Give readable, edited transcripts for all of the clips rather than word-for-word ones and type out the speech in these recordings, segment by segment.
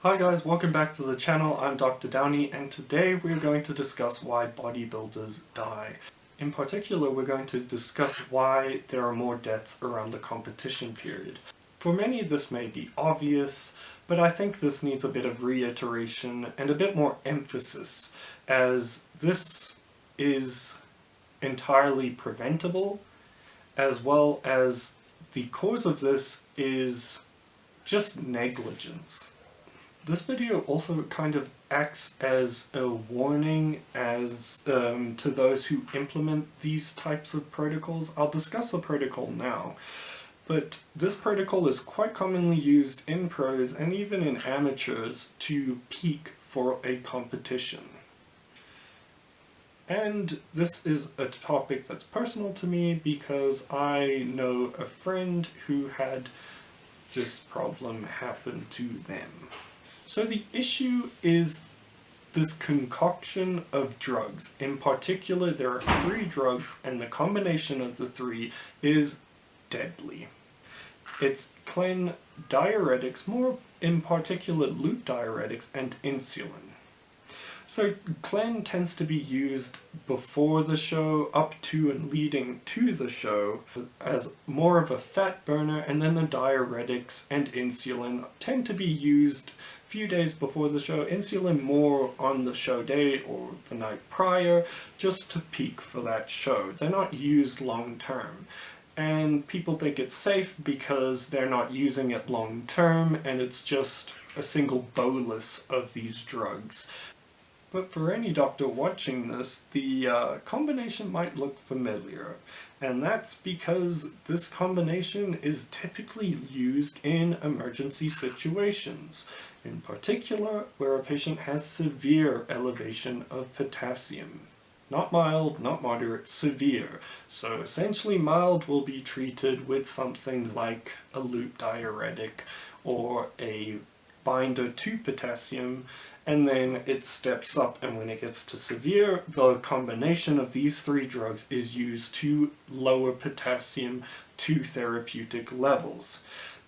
Hi guys, welcome back to the channel. I'm Dr. Downey and today we're going to discuss why bodybuilders die. In particular, we're going to discuss why there are more deaths around the competition period. For many this may be obvious, but I think this needs a bit of reiteration and a bit more emphasis, as this is entirely preventable, as well as the cause of this is just negligence. This video also kind of acts as a warning to those who implement these types of protocols. I'll discuss the protocol now, but this protocol is quite commonly used in pros and even in amateurs to peak for a competition. And this is a topic that's personal to me because I know a friend who had this problem happen to them. So the issue is this concoction of drugs. In particular, there are 3 drugs, and the combination of the 3 is deadly. It's clen, diuretics, more in particular loop diuretics, and insulin. So clen tends to be used before the show, up to and leading to the show, as more of a fat burner, and then the diuretics and insulin tend to be used a few days before the show, insulin more on the show day or the night prior, just to peak for that show. They're not used long term. And people think it's safe because they're not using it long term, and it's just a single bolus of these drugs. But for any doctor watching this, the combination might look familiar, and that's because this combination is typically used in emergency situations, in particular where a patient has severe elevation of potassium. Not mild, not moderate, severe. So essentially mild will be treated with something like a loop diuretic or a binder to potassium, and then it steps up, and when it gets to severe, the combination of these 3 drugs is used to lower potassium to therapeutic levels.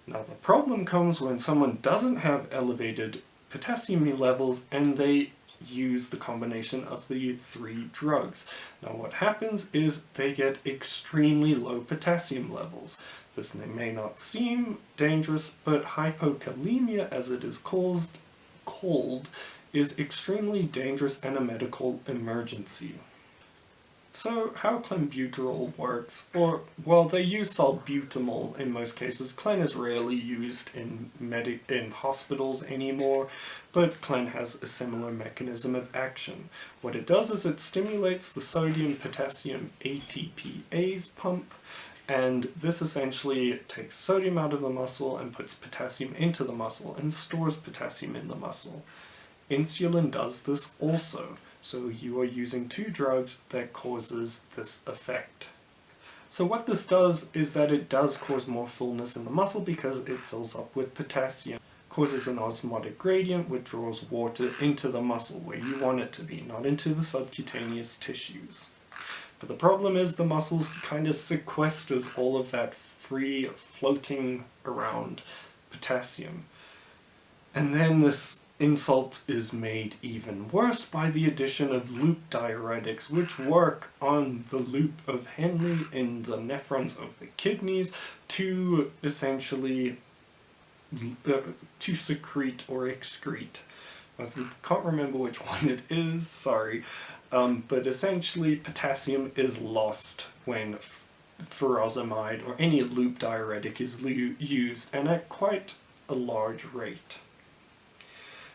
Now the problem comes when someone doesn't have elevated potassium levels and they use the combination of the 3 drugs. Now what happens is they get extremely low potassium levels. This may not seem dangerous, but hypokalemia, as it is called, is extremely dangerous and a medical emergency. So how clenbuterol works, well, they use salbutamol in most cases. Clen is rarely used in hospitals anymore, but clen has a similar mechanism of action. What it does is it stimulates the sodium-potassium ATPase pump, and this essentially takes sodium out of the muscle and puts potassium into the muscle and stores potassium in the muscle. Insulin does this also. So you are using 2 drugs that causes this effect. So what this does is that it does cause more fullness in the muscle because it fills up with potassium. Causes an osmotic gradient which draws water into the muscle where you want it to be, not into the subcutaneous tissues. But the problem is the muscles kind of sequesters all of that free floating around potassium. And then this insult is made even worse by the addition of loop diuretics, which work on the loop of Henle in the nephrons of the kidneys to essentially to secrete or excrete. I can't remember which one it is, sorry. But essentially potassium is lost when furosemide or any loop diuretic is used, and at quite a large rate.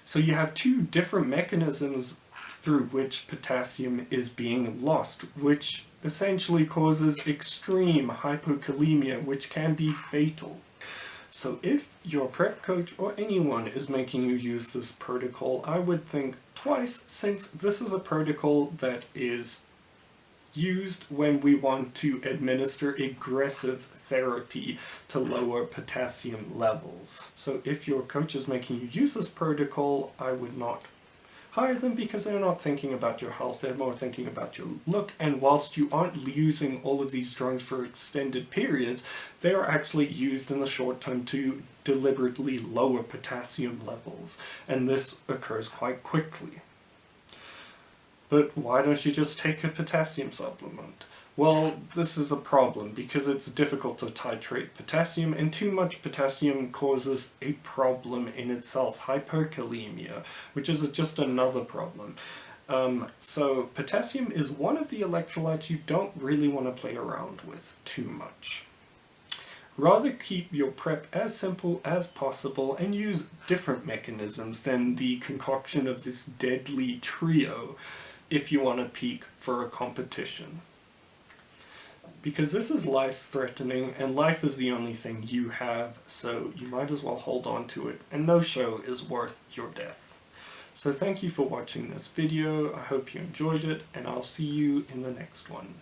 So you have 2 different mechanisms through which potassium is being lost, which essentially causes extreme hypokalemia, which can be fatal. So if your prep coach or anyone is making you use this protocol, I would think twice, since this is a protocol that is used when we want to administer aggressive therapy to lower potassium levels. So if your coach is making you use this protocol, I would not hire them because they're not thinking about your health, they're more thinking about your look, and whilst you aren't using all of these drugs for extended periods, they are actually used in the short term to deliberately lower potassium levels, and this occurs quite quickly. But why don't you just take a potassium supplement? Well, this is a problem because it's difficult to titrate potassium, and too much potassium causes a problem in itself, hyperkalemia, which is just another problem. So potassium is one of the electrolytes you don't really want to play around with too much. Rather keep your prep as simple as possible and use different mechanisms than the concoction of this deadly trio if you want to peak for a competition. Because this is life-threatening, and life is the only thing you have, so you might as well hold on to it, and no show is worth your death. So thank you for watching this video, I hope you enjoyed it, and I'll see you in the next one.